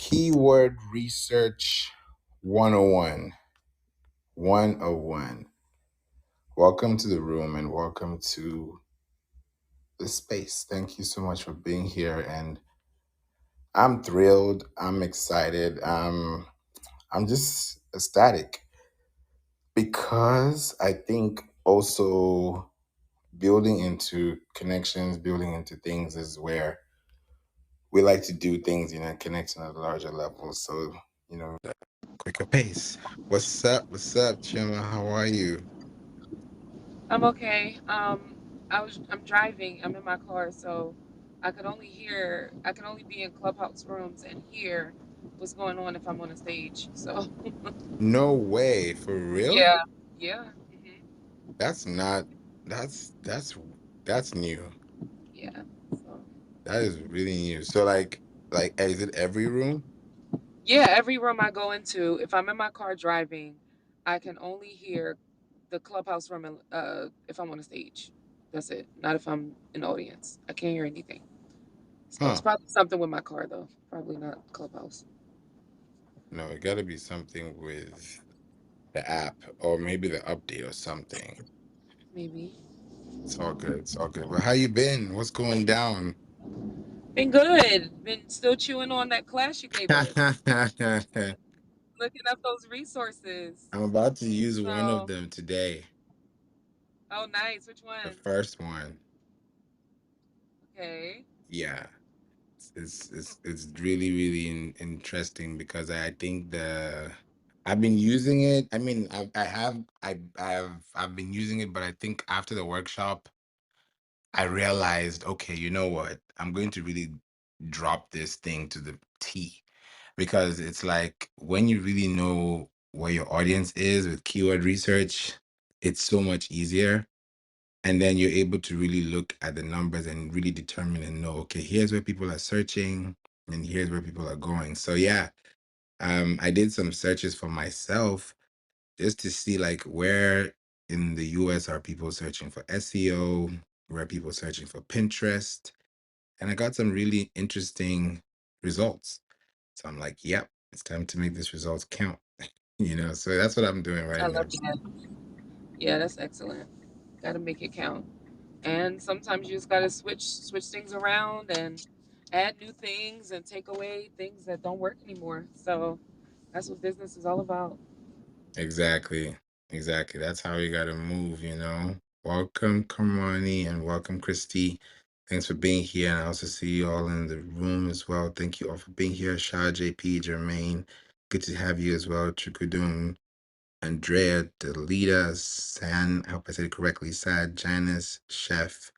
Keyword Research 101. 101. Welcome to the room and welcome to the space. Thank you so much for being here. And I'm thrilled. I'm excited. I'm just ecstatic because I think also building into connections, building into things is where we like to do things, connecting at a larger level. So, quicker pace. What's up? What's up, Chima? How are you? I'm okay. I'm driving. I'm in my car, so I can only be in clubhouse rooms and hear what's going on if I'm on a stage. So No way, for real? yeah, yeah, That's not that's new. yeah. So That is really new. So like is it every room? yeah, every room I go into, if I'm in my car driving, I can only hear the clubhouse room if I'm on a stage. That's it. Not if I'm in the audience. I can't hear anything. So it's Huh. probably something with my car though. Probably not clubhouse. No, it gotta be something with the app or maybe the update or something. Maybe. It's all good. It's all good. Well, how you been? What's going down? Been good. Been still chewing on that class you gave us. I'm Looking up those resources. about to use one of So, them today. oh, nice. Which The ones? first one. Okay. Yeah. It's really interesting because I think I've been using it. I mean, I've been using it, but I think after the workshop, I realized, okay, you know what? I'm going to really drop this thing to the T because it's like when you really know where your audience is with keyword research, it's so much easier. And then you're able to really look at the numbers and really determine and know, okay, here's where people are searching and here's where people are going. So yeah, I did some searches for myself just to see like where in the US are people searching for SEO, where are people searching for Pinterest, and I got some really interesting results. So I'm like, yep, it's time to make this results count. So that's what I'm doing I right now. love that. Yeah, that's excellent. Got to make it count. And sometimes you just got to switch things around and add new things and take away things that don't work anymore. So that's what business is all about. Exactly. Exactly. That's how we gotta move. Welcome, Kamani, and welcome, Christy. Thanks for being here. And I also see you all in the room as well. Thank you all for being here. Shah, JP, Jermaine. Good to have you as well. Chukudum, Andrea, Delita, San, I hope I said it correctly. Sad, Janice, Chef.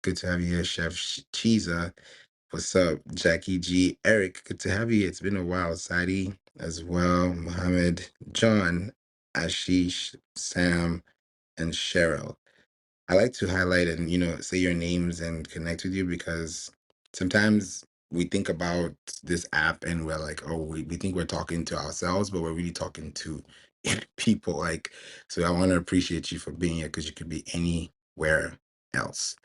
Good to have you here, Chef Cheesa. What's up, Jackie G? Eric, good to have you. It's been a while. Sadi as well. Mohammed, John, Ashish, Sam, and Cheryl. I like to highlight and say your names and connect with you because sometimes we think about this app and we're like, oh, we think we're talking to ourselves, but we're really talking to people. So I want to appreciate you for being here because you could be anywhere else.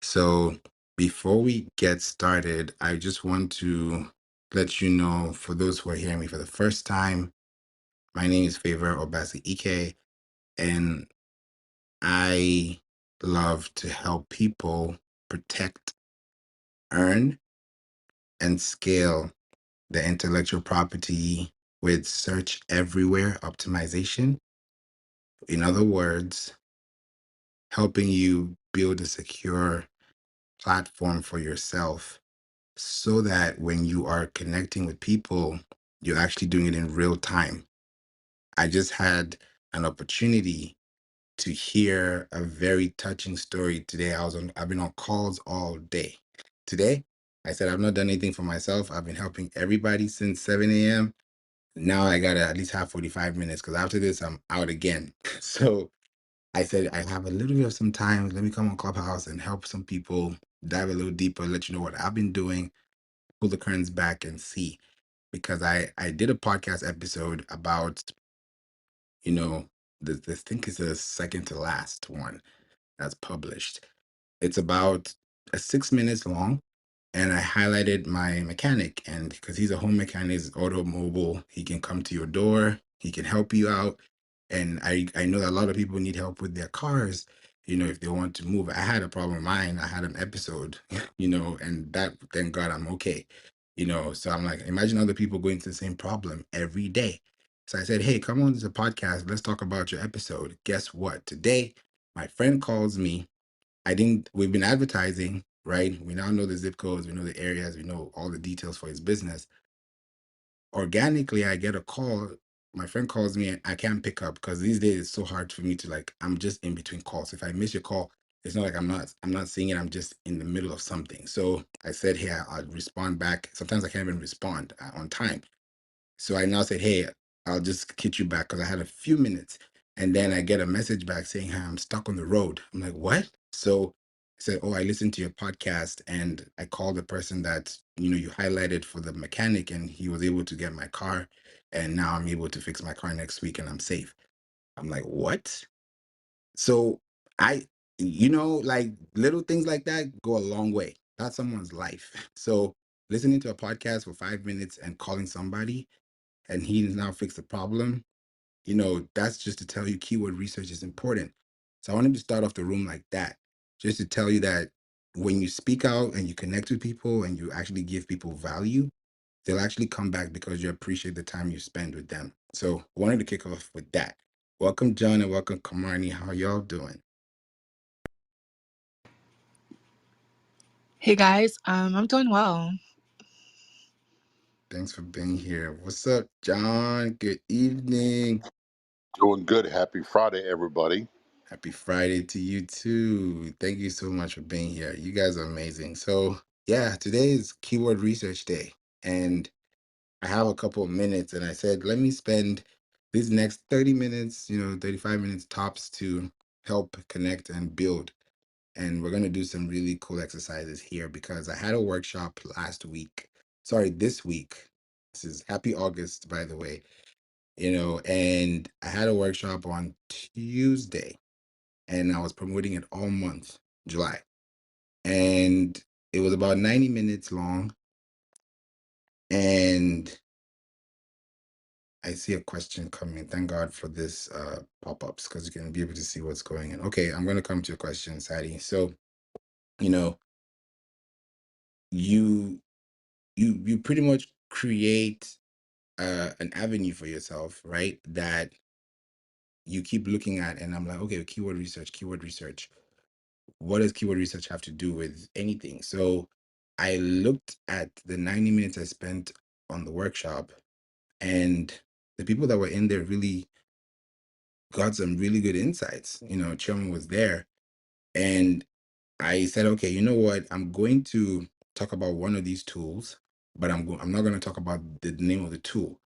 So before we get started, I just want to let you know, for those who are hearing me for the first time, my name is Favour Obasi-ike, and I love to help people protect, earn, and scale the intellectual property with search everywhere optimization. In other words, helping you build a secure platform for yourself so that when you are connecting with people, you're actually doing it in real time. I just had an opportunity to hear a very touching story today. I've been on calls all day. Today, I said I've not done anything for myself. I've been helping everybody since 7 a.m. Now I gotta at least have 45 minutes because after this I'm out again. So I said I have a little bit of some time. Let me come on Clubhouse and help some people dive a little deeper, let you know what I've been doing, pull the curtains back and see. Because I did a podcast episode about, I think it's the second to last one that's published. It's about 6 minutes long, and I highlighted my mechanic, and because he's a home mechanic, he's automobile, he can come to your door, he can help you out. And I know that a lot of people need help with their cars, if they want to move. I had a problem with mine. I had an episode, and that, thank God, I'm okay. So I'm like, imagine other people going through the same problem every day. So I said, hey, come on to the podcast. Let's talk about your episode. Guess what? Today, my friend calls me. We've been advertising, right? We now know the zip codes, we know the areas, we know all the details for his business. Organically, I get a call. My friend calls me and I can't pick up because these days it's so hard for me to, like, I'm just in between calls. If I miss your call, it's not like I'm not seeing it. I'm just in the middle of something. So I said, hey, I'll respond back. Sometimes I can't even respond on time. So I now said, hey, I'll just hit you back because I had a few minutes. And then I get a message back saying, hey, I'm stuck on the road. I'm like, what? So I said, oh, I listened to your podcast and I called the person that, you highlighted for the mechanic, and he was able to get my car. And now I'm able to fix my car next week and I'm safe. I'm like, what? So I, like, little things like that go a long way. That's someone's life. So listening to a podcast for 5 minutes and calling somebody, and he's now fixed the problem, that's just to tell you keyword research is important. So I wanted to start off the room like that, just to tell you that when you speak out and you connect with people and you actually give people value, they'll actually come back because you appreciate the time you spend with them. So I wanted to kick off with that. Welcome, John, and welcome, Kamani. How y'all doing? Hey guys, I'm doing well. Thanks for being here. What's up, John? Good evening. Doing good. Happy Friday, everybody. Happy Friday to you too. Thank you so much for being here. You guys are amazing. So, yeah, today is Keyword Research Day, and I have a couple of minutes, and I said, let me spend these next 30 minutes, 35 minutes tops to help connect and build. And we're going to do some really cool exercises here because I had a workshop last week. Sorry, this week. This is happy August, by the way, and I had a workshop on Tuesday, and I was promoting it all month, July. And it was about 90 minutes long. And I see a question coming. Thank God for this pop-ups because you can be able to see what's going on. Okay, I'm going to come to your question, Sadie. So, you know, you you pretty much create an avenue for yourself, right? That you keep looking at, and I'm like, okay, keyword research, keyword research. What does keyword research have to do with anything? So I looked at the 90 minutes I spent on the workshop, and the people that were in there really got some really good insights. Chairman was there, and I said, okay, you know what? I'm going to talk about one of these tools, but I'm not going to talk about the name of the tool.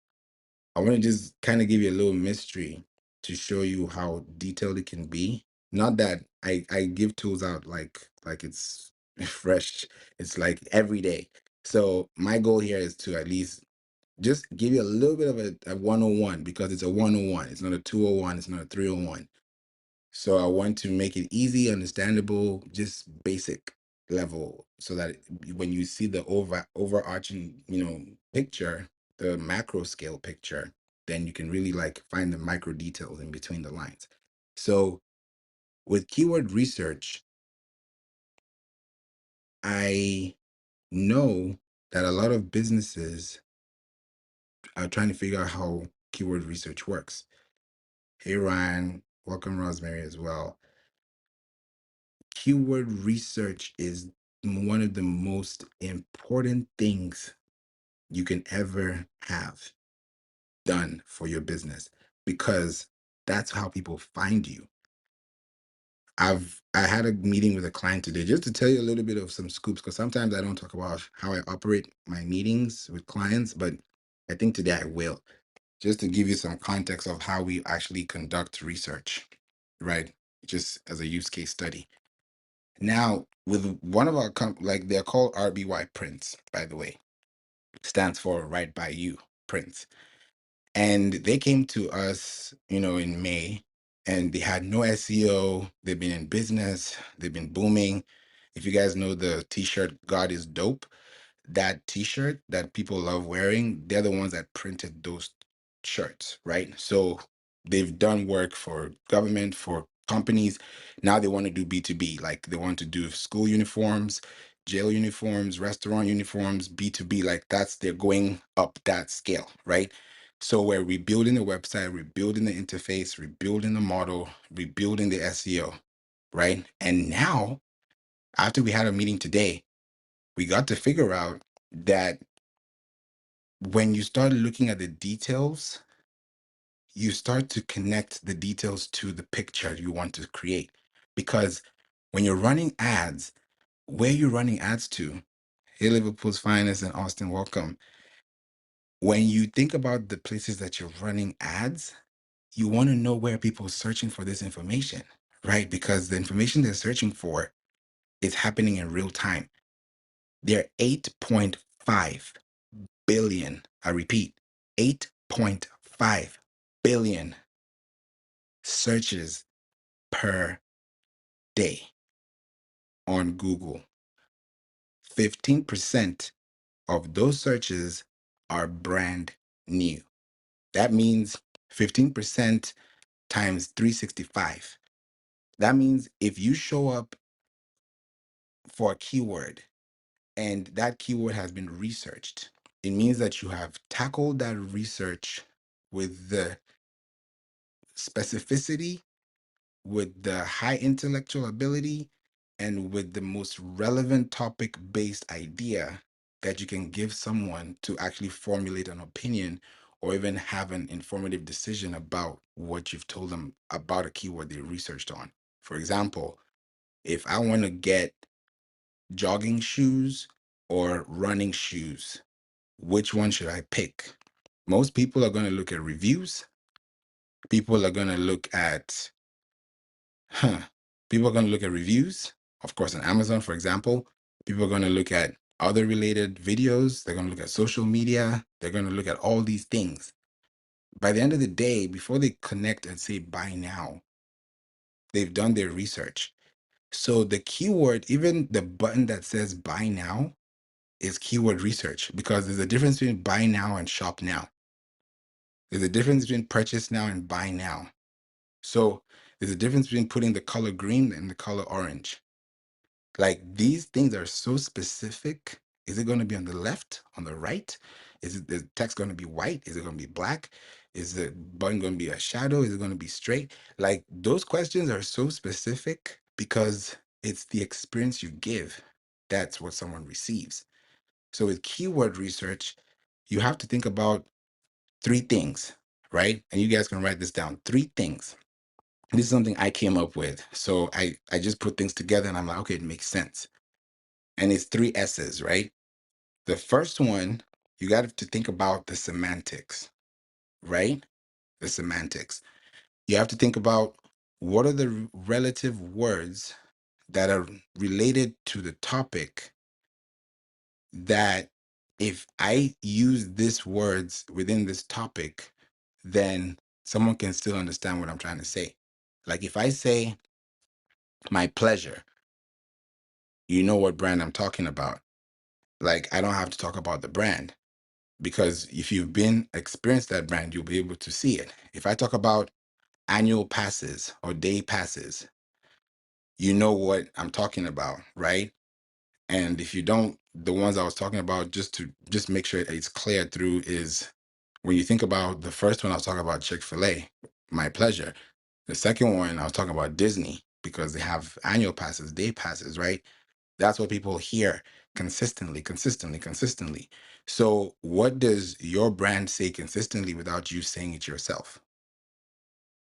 I want to just kind of give you a little mystery to show you how detailed it can be. Not that I give tools out like it's fresh. It's like every day. So my goal here is to at least just give you a little bit of a 101 because it's a 101. It's not a 201. It's not a 301. So I want to make it easy, understandable, just basic level, so that when you see the overarching, picture, the macro scale picture, then you can really like find the micro details in between the lines. So with keyword research, I know that a lot of businesses are trying to figure out how keyword research works. Hey Ryan, welcome Rosemary as well. Keyword research is one of the most important things you can ever have done for your business because that's how people find you. I had a meeting with a client today just to tell you a little bit of some scoops because sometimes I don't talk about how I operate my meetings with clients, but I think today I will, just to give you some context of how we actually conduct research, right? Just as a use case study. Now, with one of our like they're called RBY prints, by the way, stands for Right by You prints. And they came to us, in May, and they had no SEO. They've been in business, they've been booming, If you guys know the t-shirt God is Dope, that t-shirt that people love wearing, they're the ones that printed those shirts, right? So they've done work for government, for companies. Now they want to do B2B, like they want to do school uniforms, jail uniforms, restaurant uniforms, B2B, like they're going up that scale, right? So we're rebuilding the website, rebuilding the interface, rebuilding the model, rebuilding the SEO, right? And now, after we had a meeting today, we got to figure out that when you start looking at the details, you start to connect the details to the picture you want to create. Because when you're running ads, where you're running ads to, hey, Liverpool's finest and Austin, welcome. When you think about the places that you're running ads, you want to know where people are searching for this information, right? Because the information they're searching for is happening in real time. There are 8.5 billion, I repeat, 8.5 billion searches per day on Google. 15% of those searches are brand new. That means 15% times 365. That means if you show up for a keyword and that keyword has been researched, it means that you have tackled that research with the specificity, with the high intellectual ability, and with the most relevant topic based idea that you can give someone to actually formulate an opinion or even have an informative decision about what you've told them about a keyword they researched on. For example, if I want to get jogging shoes or running shoes, which one should I pick? Most people are going to look at reviews. People are going to look at Huh. People are going to look at reviews, of course, on Amazon, for example. People are going to look at other related videos. They're going to look at social media. They're going to look at all these things. By the end of the day, before they connect and say buy now, they've done their research. So the keyword, even the button that says buy now, is keyword research because there's a difference between buy now and shop now. There's a difference between purchase now and buy now. So there's a difference between putting the color green and the color orange. Like these things are so specific. Is it going to be on the left, on the right? Is it the text going to be white? Is it going to be black? Is the button going to be a shadow? Is it going to be straight? Like those questions are so specific because it's the experience you give. That's what someone receives. So with keyword research, you have to think about three things, right? And you guys can write this down. Three things. This is something I came up with. So I just put things together and I'm like, okay, it makes sense. And it's three S's, right? The first one, you got to think about the semantics, right? The semantics. You have to think about what are the relative words that are related to the topic that if I use these words within this topic, then someone can still understand what I'm trying to say. Like if I say my pleasure, you know what brand I'm talking about. Like I don't have to talk about the brand because if you've been experienced that brand, you'll be able to see it. If I talk about annual passes or day passes, you know what I'm talking about, right? And if you don't, the ones I was talking about, just make sure it's clear through is when you think about the first one, I was talking about Chick-fil-A, my pleasure. The second one, I was talking about Disney because they have annual passes, day passes, right? That's what people hear consistently, consistently, consistently. So, what does your brand say consistently without you saying it yourself?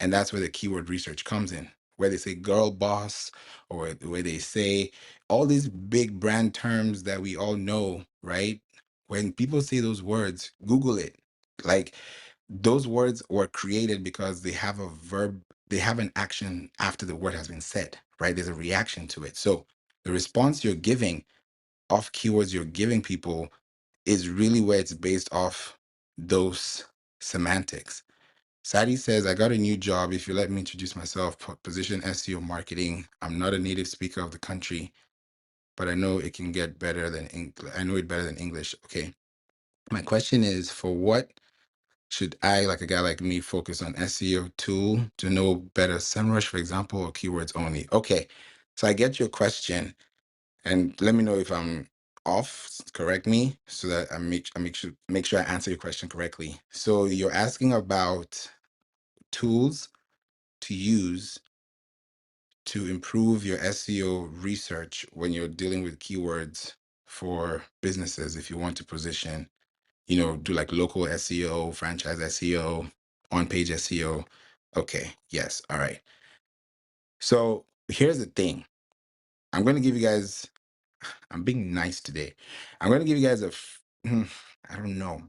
And that's where the keyword research comes in, where they say girl boss, or where they say all these big brand terms that we all know, right? When people say those words, Google it. Like those words were created because they have a verb, they have an action after the word has been said, right? There's a reaction to it. So, the response you're giving off keywords you're giving people is really where it's based off those semantics. Sadi says, I got a new job. If you let me introduce myself, position SEO marketing. I'm not a native speaker of the country. but I know it can get better than I know it better than English. Okay. My question is, for what should I, like a guy like me, focus on SEO tool to know better SEMrush, for example, or keywords only? Okay. So I get your question, and let me know if I'm off. Correct me so that I make sure I answer your question correctly. So you're asking about tools to use to improve your SEO research when you're dealing with keywords for businesses. If you want to position, do like local SEO, franchise SEO, on page SEO. Okay. Yes. All right. So here's the thing. I'm going to give you guys, I'm being nice today. I'm going to give you guys I don't know.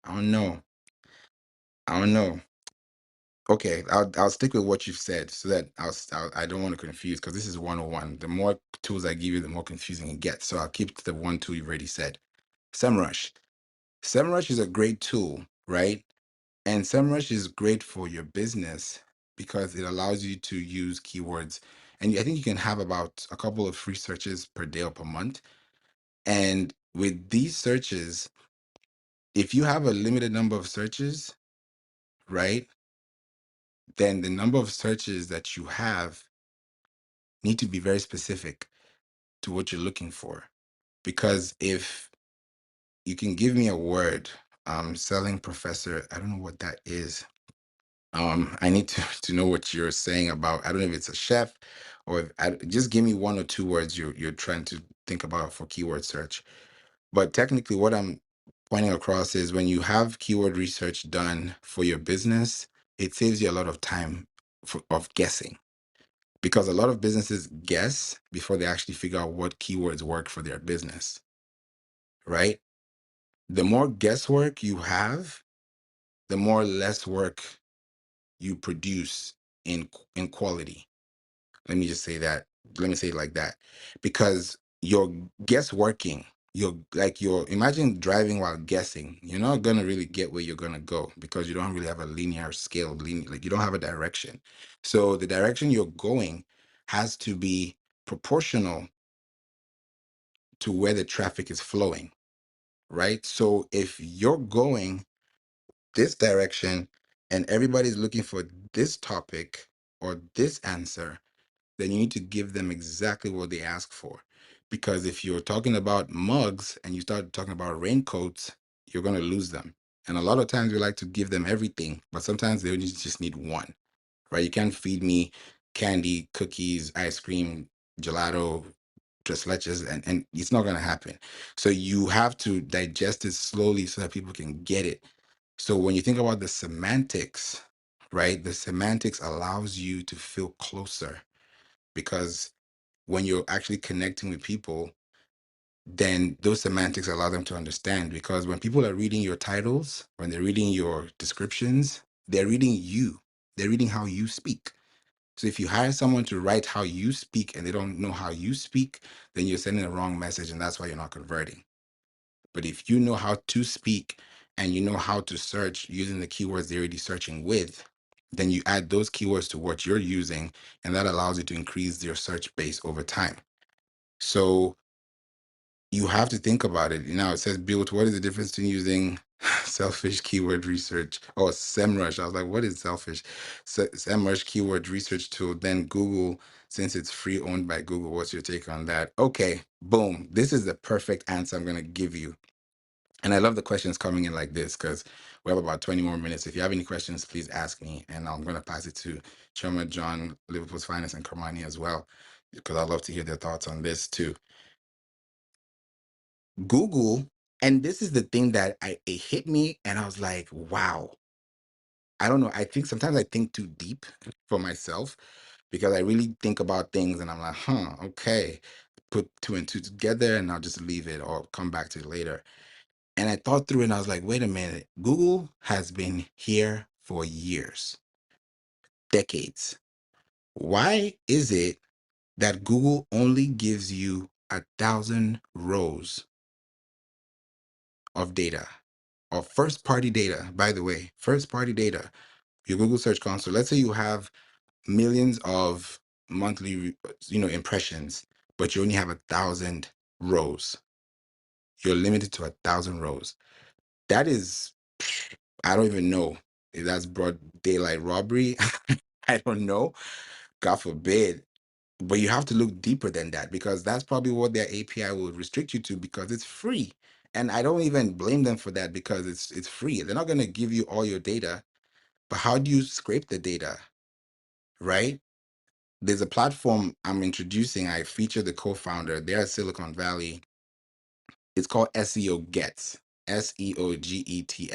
I don't know. I don't know. Okay, I'll stick with what you've said so that I don't want to confuse, because this is 101. The more tools I give you, the more confusing it gets. So I'll keep to the one tool you've already said. SEMrush. SEMrush is a great tool, right? And SEMrush is great for your business because it allows you to use keywords. And I think you can have about a couple of free searches per day or per month. And with these searches, if you have a limited number of searches, right, then the number of searches that you have need to be very specific to what you're looking for. Because if you can give me a word, selling professor, I don't know what that is. I need to know what you're saying about. I don't know if it's a chef, or just give me one or two words you're trying to think about for keyword search. But technically, what I'm pointing across is when you have keyword research done for your business, it saves you a lot of time of guessing, because a lot of businesses guess before they actually figure out what keywords work for their business, right? The more guesswork you have, the more less work you produce in quality. Let me just say that. Let me say it like that. Because you're guessworking. You're imagine driving while guessing. You're not gonna really get where you're gonna go because you don't really have a linear scale, like you don't have a direction. So the direction you're going has to be proportional to where the traffic is flowing, right? So if you're going this direction and everybody's looking for this topic or this answer, then you need to give them exactly what they ask for. Because if you're talking about mugs and you start talking about raincoats, you're going to lose them. And a lot of times we like to give them everything, but sometimes they just need one, right? You can't feed me candy, cookies, ice cream, gelato, tres leches, and it's not going to happen. So you have to digest it slowly so that people can get it. So when you think about the semantics, right, the semantics allows you to feel closer, because when you're actually connecting with people, then those semantics allow them to understand. Because when people are reading your titles, when they're reading your descriptions, they're reading you, they're reading how you speak. So if you hire someone to write how you speak and they don't know how you speak, then you're sending the wrong message, and that's why you're not converting. But if you know how to speak and you know how to search using the keywords they're already searching with, then you add those keywords to what you're using, and that allows you to increase your search base over time. So you have to think about it. Now it says build. What is the difference between using selfish keyword research or SEMrush? I was like, what is selfish? SEMrush keyword research tool. Then Google, since it's free, owned by Google. What's your take on that? Okay, boom. This is the perfect answer I'm going to give you. And I love the questions coming in like this because we have about 20 more minutes. If you have any questions, please ask me. And I'm going to pass it to Choma, John, Liverpool's Finest, and Kermani as well, because I'd love to hear their thoughts on this too. Google, and this is the thing that it hit me, and I was like, wow. I don't know. I think sometimes I think too deep for myself because I really think about things and I'm like, okay. Put two and two together and I'll just leave it or come back to it later. And I thought through it and I was like, wait a minute. Google has been here for years, decades. Why is it that Google only gives you 1,000 rows of data, of first party data? By the way, first party data, your Google Search Console. Let's say you have millions of monthly, impressions, but you only have 1,000 rows. You're limited to 1,000 rows. That is, I don't even know if that's broad daylight robbery. I don't know. God forbid. But you have to look deeper than that, because that's probably what their API will restrict you to, because it's free. And I don't even blame them for that, because it's free. They're not going to give you all your data, but how do you scrape the data, right? There's a platform I'm introducing. I feature the co-founder. They're at Silicon Valley. It's called SEO Gets, SEOGETS.com.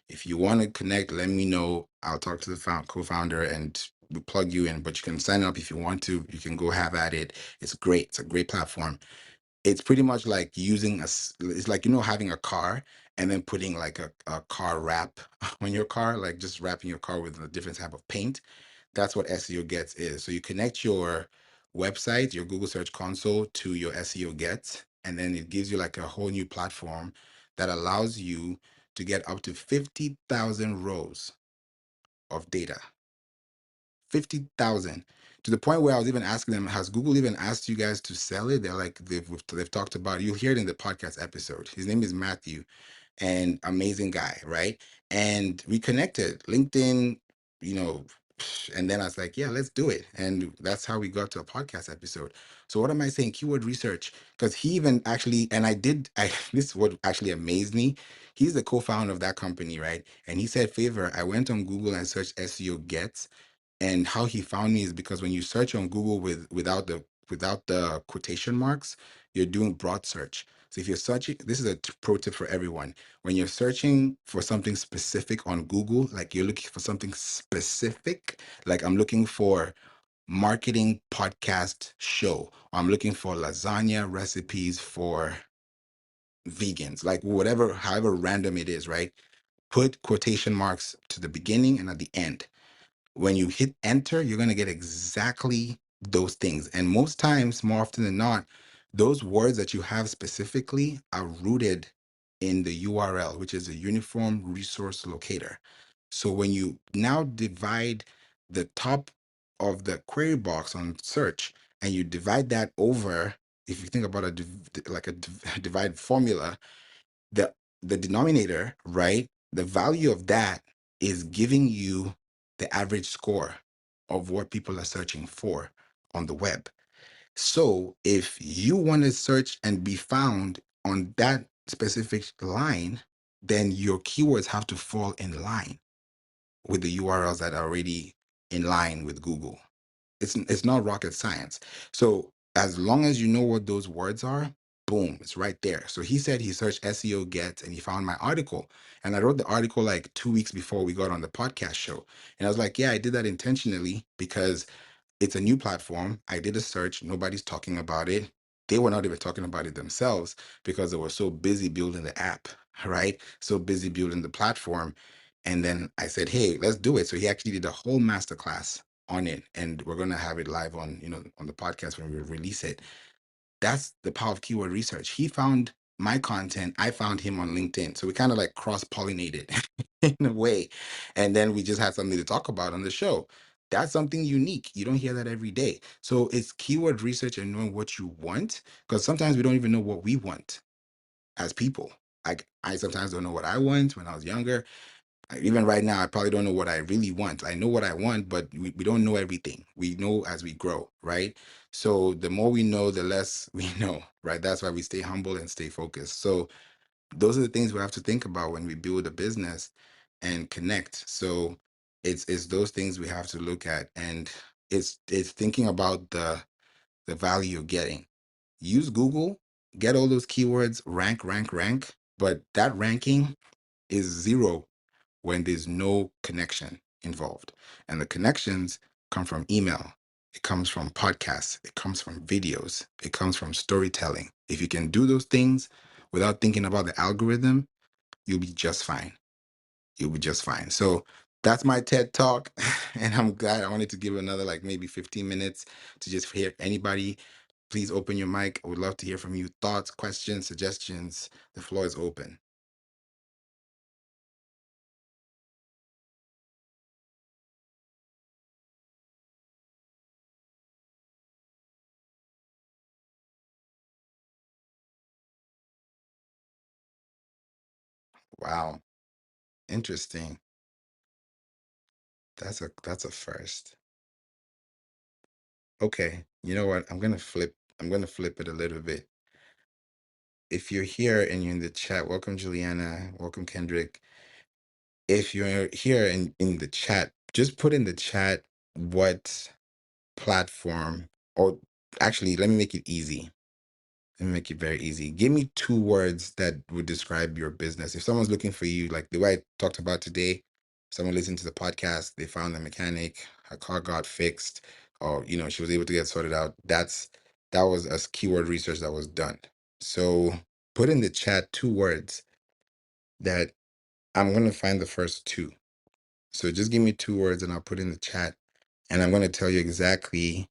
If you want to connect, let me know. I'll talk to the co-founder and we'll plug you in, but you can sign up if you want to. You can go have at it. It's great. It's a great platform. It's pretty much like using it's like, having a car and then putting like a car wrap on your car, like just wrapping your car with a different type of paint. That's what SEO Gets is. So you connect your website, your Google Search Console, to your SEO Gets, and then it gives you like a whole new platform that allows you to get up to 50,000 rows of data. 50,000, to the point where I was even asking them, has Google even asked you guys to sell it? They're like, they've talked about it. You'll hear it in the podcast episode. His name is Matthew, and amazing guy, right? And we connected LinkedIn, you know, and then I was like, yeah, let's do it. And that's how we got to a podcast episode. So what am I saying? Keyword research, because he even actually, and I this is what actually amazed me. He's the co-founder of that company, right? And he said, Favor, I went on Google and searched SEO Gets, and how he found me is because when you search on Google without the quotation marks, you're doing broad search. So if you're searching, this is a pro tip for everyone. When you're searching for something specific on Google, like you're looking for something specific, like I'm looking for marketing podcast show, or I'm looking for lasagna recipes for vegans, like whatever, however random it is, right? Put quotation marks to the beginning and at the end. When you hit enter, you're going to get exactly those things. And most times, more often than not, those words that you have specifically are rooted in the URL, which is a uniform resource locator. So when you now divide the top of the query box on search and you divide that over, if you think about divide formula, the the denominator, right? The value of that is giving you the average score of what people are searching for on the web. So if you want to search and be found on that specific line, then your keywords have to fall in line with the URLs that are already in line with Google. It's not rocket science. So as long as you know what those words are, boom, it's right there. So he said he searched SEO Get and he found my article. And I wrote the article like 2 weeks before we got on the podcast show. And I was like, yeah, I did that intentionally because it's a new platform. I did a search. Nobody's talking about it. They were not even talking about it themselves because they were so busy building the app, right? So busy building the platform. And then I said, hey, let's do it. So he actually did a whole masterclass on it. And we're going to have it live on the podcast when we release it. That's the power of keyword research. He found my content. I found him on LinkedIn. So we kind of like cross pollinated in a way. And then we just had something to talk about on the show. That's something unique. You don't hear that every day. So it's keyword research and knowing what you want, because sometimes we don't even know what we want as people. Like I sometimes don't know what I want when I was younger. Even right now, I probably don't know what I really want. I know what I want, but we don't know everything. We know as we grow, right? So the more we know, the less we know, right? That's why we stay humble and stay focused. So those are the things we have to think about when we build a business and connect. So it's those things we have to look at, and it's thinking about the value you're getting. Use Google, get all those keywords, rank, but that ranking is zero when there's no connection involved. And the connections come from email, it comes from podcasts, it comes from videos, it comes from storytelling. If you can do those things without thinking about the algorithm, you'll be just fine. You'll be just fine. So that's my TED talk. And I'm glad I wanted to give another like maybe 15 minutes to just hear anybody. Please open your mic. I would love to hear from you. Thoughts, questions, suggestions. The floor is open. Wow. Interesting. That's a first. Okay. You know what? I'm gonna flip it a little bit. If you're here and you're in the chat, welcome Juliana, welcome Kendrick. If you're here in the chat, just put in the chat what platform, or actually, let me make it easy. Let me make it very easy. Give me two words that would describe your business. If someone's looking for you, like the way I talked about today, someone listened to the podcast, they found a mechanic, her car got fixed, or she was able to get sorted out. That was a keyword research that was done. So put in the chat two words that I'm gonna find the first two. So just give me two words and I'll put in the chat, and I'm gonna tell you exactly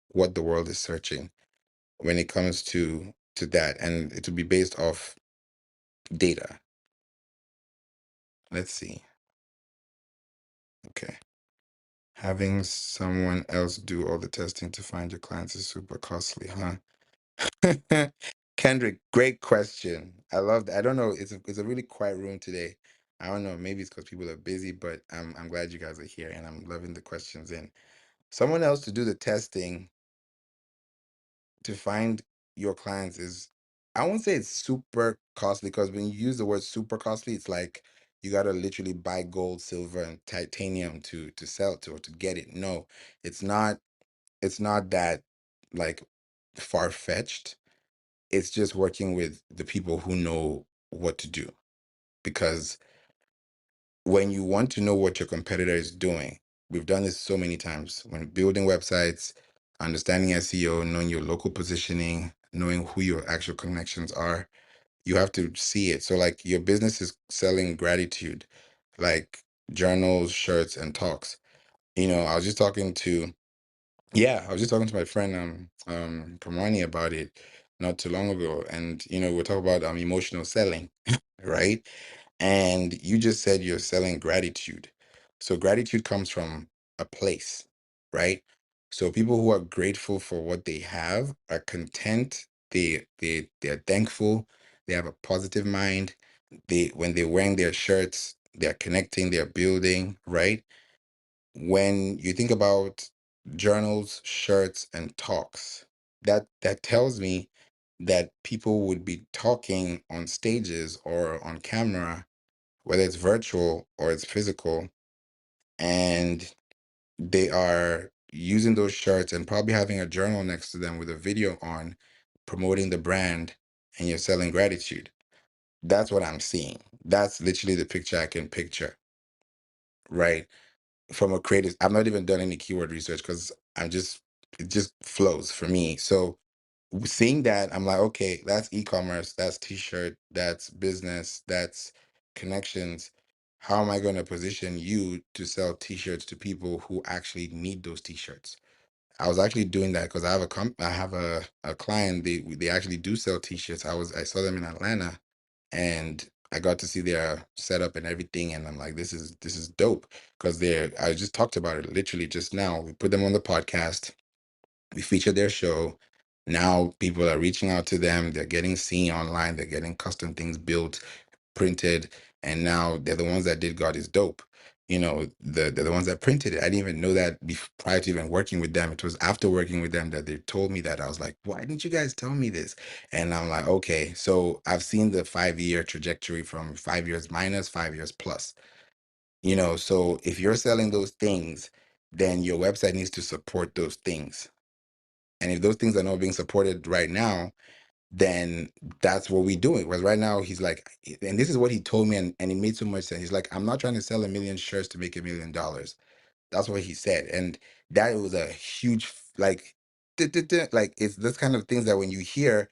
what the world is searching when it comes to that, and it will be based off data. Let's see. Okay. Having someone else do all the testing to find your clients is super costly, huh? Kendrick, great question. I love that. I don't know. It's a really quiet room today. I don't know. Maybe it's because people are busy, but I'm glad you guys are here and I'm loving the questions. And someone else to do the testing to find your clients is, I won't say it's super costly, because when you use the word super costly, it's like you gotta literally buy gold, silver, and titanium to sell it, to or to get it. No, it's not. It's not that like far fetched. It's just working with the people who know what to do, because when you want to know what your competitor is doing, we've done this so many times when building websites, understanding SEO, knowing your local positioning, knowing who your actual connections are. You have to see it. So, like, your business is selling gratitude, like journals, shirts, and talks. I was just talking to, yeah, I was just talking to my friend Kamani about it not too long ago, and we're talking about emotional selling, right? And you just said you're selling gratitude. So gratitude comes from a place, right? So people who are grateful for what they have are content, they're thankful, they have a positive mind. When they're wearing their shirts, they're connecting, they're building, right? When you think about journals, shirts, and talks, that tells me that people would be talking on stages or on camera, whether it's virtual or it's physical, and they are using those shirts and probably having a journal next to them with a video on, promoting the brand, and you're selling gratitude. That's what I'm seeing. That's literally the picture I can picture, right? From a creative, I've not even done any keyword research because it just flows for me. So seeing that, I'm like, okay, that's e-commerce, that's t-shirt, that's business, that's connections. How am I going to position you to sell t-shirts to people who actually need those t-shirts? I was actually doing that because I have a client, they actually do sell t-shirts. I saw them in Atlanta, and I got to see their setup and everything, and I'm like, this is dope, because I just talked about it literally just now. We put them on the podcast, we featured their show. Now people are reaching out to them. They're getting seen online. They're getting custom things built, printed, and now they're the ones that did God is Dope. They're the ones that printed it. I didn't even know that prior to even working with them. It was after working with them that they told me that. I was like, why didn't you guys tell me this? And I'm like, okay, so I've seen the 5 year trajectory from 5 years minus, 5 years plus. So if you're selling those things, then your website needs to support those things. And if those things are not being supported right now, then that's what we're doing. Because right now he's like, and this is what he told me, and it made so much sense. He's like, I'm not trying to sell a million shirts to make $1 million. That's what he said. And that was a huge, like, like, it's this kind of things that when you hear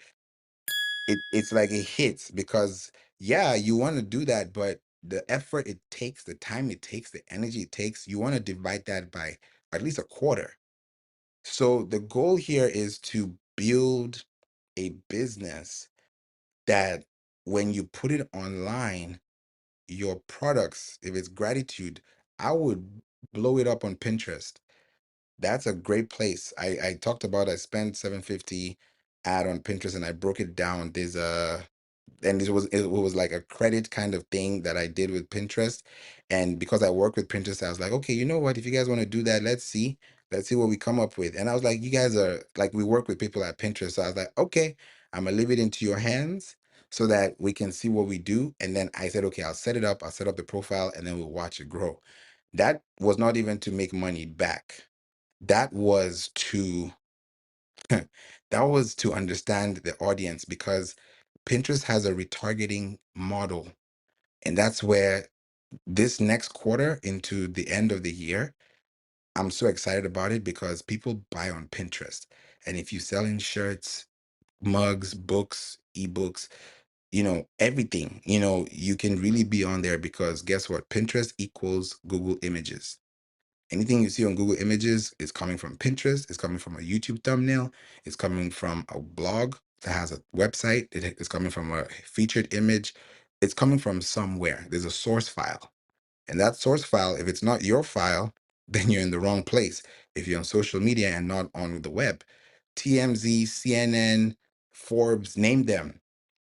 it, it's like it hits, because yeah, you want to do that, but the effort it takes, the time it takes, the energy it takes, you want to divide that by at least a quarter. So the goal here is to build a business that when you put it online, your products, if it's gratitude, I would blow it up on Pinterest. That's a great place. I talked about, I spent 750 ad on Pinterest and I broke it down. And it was like a credit kind of thing that I did with Pinterest. And because I work with Pinterest, I was like, okay, you know what? If you guys want to do that, let's see what we come up with. And I was like, you guys are like, we work with people at Pinterest. So I was like, okay, I'm gonna leave it into your hands so that we can see what we do. And then I said, okay, I'll set up the profile, and then we'll watch it grow. That was not even to make money back. That was to that was to understand the audience, because Pinterest has a retargeting model. And that's where this next quarter into the end of the year, I'm so excited about it because people buy on Pinterest. And if you sell in shirts, mugs, books, ebooks, everything, you can really be on there, because guess what? Pinterest equals Google Images. Anything you see on Google Images is coming from Pinterest, it's coming from a YouTube thumbnail, it's coming from a blog that has a website, it's coming from a featured image, it's coming from somewhere. There's a source file. And that source file, if it's not your file, then you're in the wrong place. If you're on social media and not on the web, TMZ, CNN, Forbes, name them,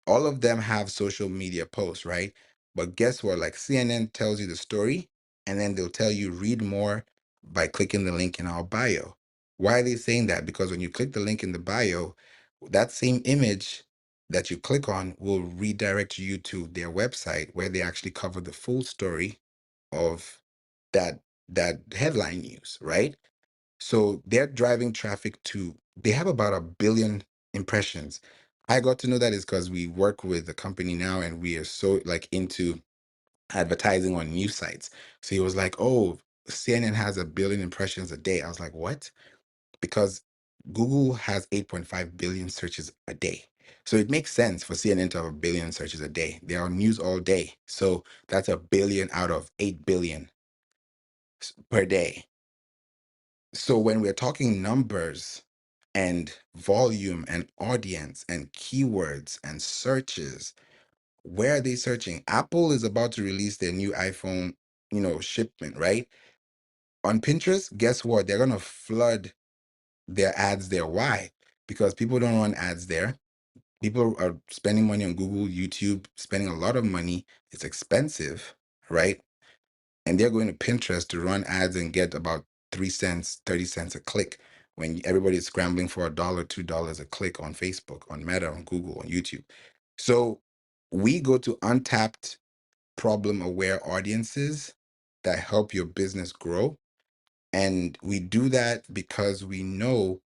all of them have social media posts, right? But guess what? Like CNN tells you the story, and then they'll tell you read more by clicking the link in our bio. Why are they saying that? Because when you click the link in the bio, that same image that you click on will redirect you to their website, where they actually cover the full story of that that headline news, right? So they're driving traffic to, they have about 1 billion impressions. I got to know that is because we work with the company now, and we are so like into advertising on news sites. So he was like, oh, CNN has 1 billion impressions a day. I was like, what? Because Google has 8.5 billion searches a day. So it makes sense for CNN to have 1 billion searches a day. They're on news all day. So that's 1 billion out of 8 billion per day. So when we're talking numbers and volume and audience and keywords and searches, where are they searching? Apple is about to release their new iPhone, shipment, right? On Pinterest, guess what? They're gonna flood their ads there. Why? Because people don't run ads there. People are spending money on Google, YouTube, spending a lot of money. It's expensive, right? And they're going to Pinterest to run ads and get about 3 cents, 30 cents a click, when everybody's scrambling for $1, $2 a click on Facebook, on Meta, on Google, on YouTube. So we go to untapped, problem aware audiences that help your business grow. And we do that because we know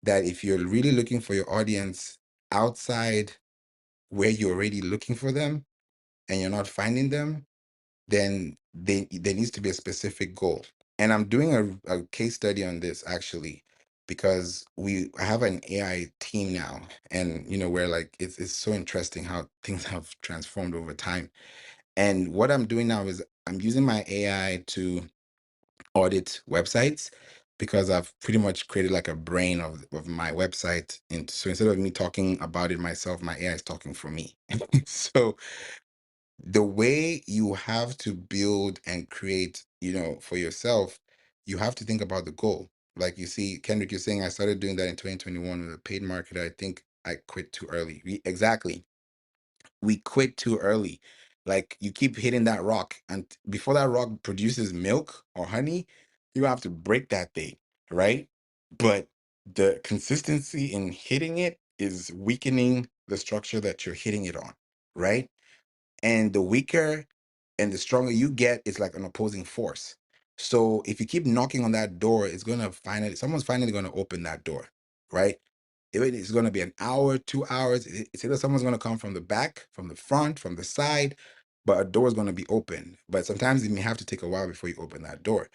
that if you're really looking for your audience outside where you're already looking for them and you're not finding them, then there needs to be a specific goal. And I'm doing a case study on this, actually, because I have an AI team now, and where like it's so interesting how things have transformed over time. And what I'm doing now is I'm using my AI to audit websites, because I've pretty much created like a brain of my website. And so instead of me talking about it myself, my AI is talking for me. So the way you have to build and create, for yourself, you have to think about the goal. Like, you see, Kendrick, you're saying I started doing that in 2021 with a paid marketer. I think I quit too early. Exactly. We quit too early. Like, you keep hitting that rock, and before that rock produces milk or honey, you have to break that thing, right? But the consistency in hitting it is weakening the structure that you're hitting it on, right? And the weaker and the stronger you get, it's like an opposing force. So if you keep knocking on that door, someone's finally gonna open that door, right? If it's gonna be an hour, 2 hours, it's either someone's gonna come from the back, from the front, from the side, but a door is gonna be open. But sometimes it may have to take a while before you open that door.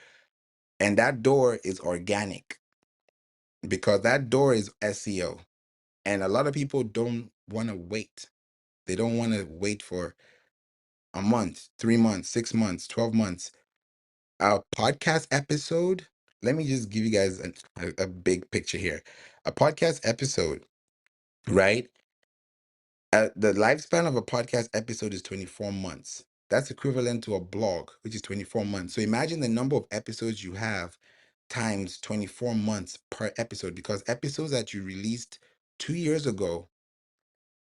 And that door is organic, because that door is SEO. And a lot of people don't want to wait. They don't want to wait for a month, 3 months, 6 months, 12 months. Our podcast episode, let me just give you guys a big picture here. A podcast episode, right? The lifespan of a podcast episode is 24 months. That's equivalent to a blog, which is 24 months. So imagine the number of episodes you have times 24 months per episode, because episodes that you released 2 years ago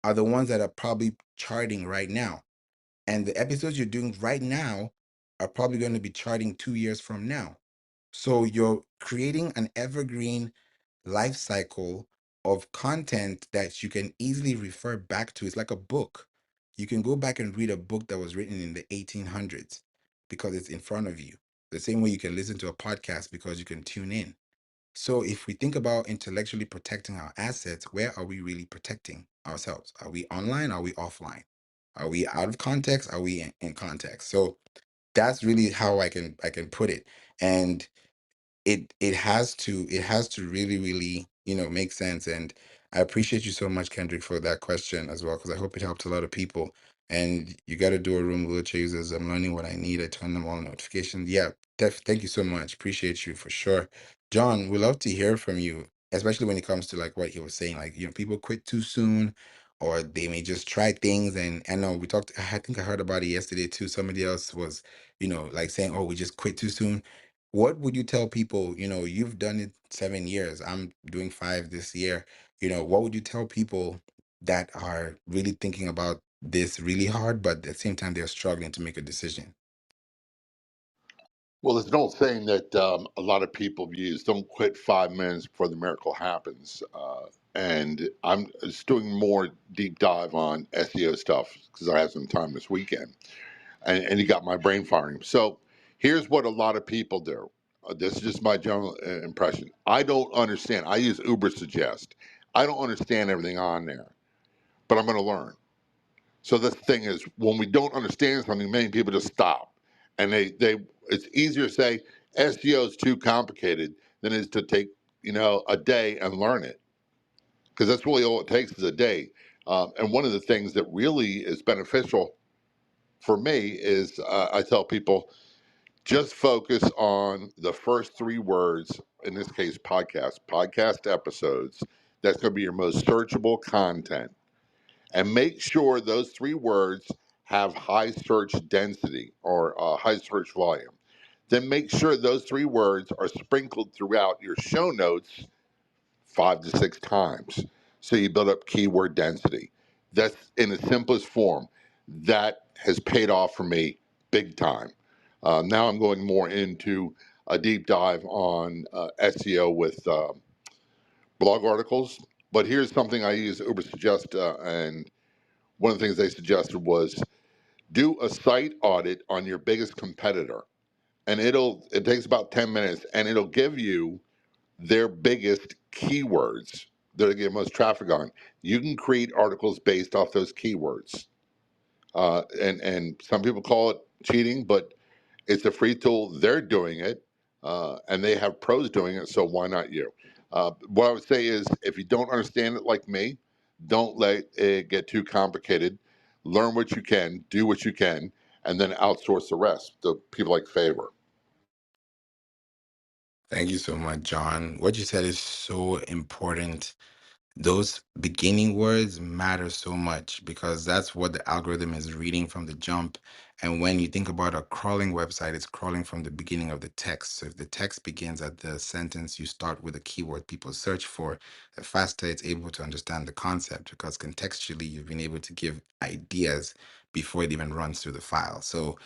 are the ones that are probably charting right now. And the episodes you're doing right now are probably going to be charting 2 years from now. So you're creating an evergreen life cycle of content that you can easily refer back to. It's like a book. You can go back and read a book that was written in the 1800s because it's in front of you. The same way you can listen to a podcast because you can tune in. So if we think about intellectually protecting our assets, where are we really protecting ourselves? Are we online? Are we offline? Are we out of context? Are we in context? So that's really how I can put it. And it has to really really make sense. And I appreciate you so much, Kendrick, for that question as well, because I hope it helped a lot of people. And you got to do a room with wheelchair users. I'm learning what I need. I turn them on notifications. Yeah, thank you so much. Appreciate you for sure. John, we love to hear from you, especially when it comes to like what he was saying, like people quit too soon, or they may just try things. And I know we talked, I think I heard about it yesterday too. Somebody else was like saying, oh, we just quit too soon. What would you tell people? You've done it 7 years. I'm doing 5 this year. What would you tell people that are really thinking about this really hard, but at the same time they're struggling to make a decision? Well, there's an old saying that a lot of people use: "Don't quit 5 minutes before the miracle happens." And I'm just doing more deep dive on SEO stuff because I have some time this weekend, and you got my brain firing. So here's what a lot of people do. This is just my general impression. I don't understand. I use Uber Suggest. I don't understand everything on there, but I'm going to learn. So the thing is, when we don't understand something, many people just stop, and they it's easier to say SEO is too complicated than it is to take a day and learn it, because that's really all it takes is a day. And one of the things that really is beneficial for me is I tell people just focus on the first 3 words. In this case, podcast episodes. That's going to be your most searchable content, and make sure those 3 words have high search density or high search volume. Then make sure those 3 words are sprinkled throughout your show notes 5 to 6 times. So you build up keyword density. That's in the simplest form. That has paid off for me big time. Now I'm going more into a deep dive on SEO with blog articles. But here's something I use Uber Suggest, and one of the things they suggested was do a site audit on your biggest competitor, and it takes about 10 minutes, and it'll give you their biggest keywords that are getting most traffic on. You can create articles based off those keywords, and some people call it cheating, but it's a free tool. They're doing it, and they have pros doing it. So why not you? What I would say is, if you don't understand it like me, don't let it get too complicated. Learn what you can, do what you can, and then outsource the rest to people like Favor. Thank you so much, John. What you said is so important. Those beginning words matter so much because that's what the algorithm is reading from the jump. And when you think about a crawling website, it's crawling from the beginning of the text. So if the text begins at the sentence you start with a keyword people search for, the faster it's able to understand the concept, because contextually you've been able to give ideas before it even runs through the file. So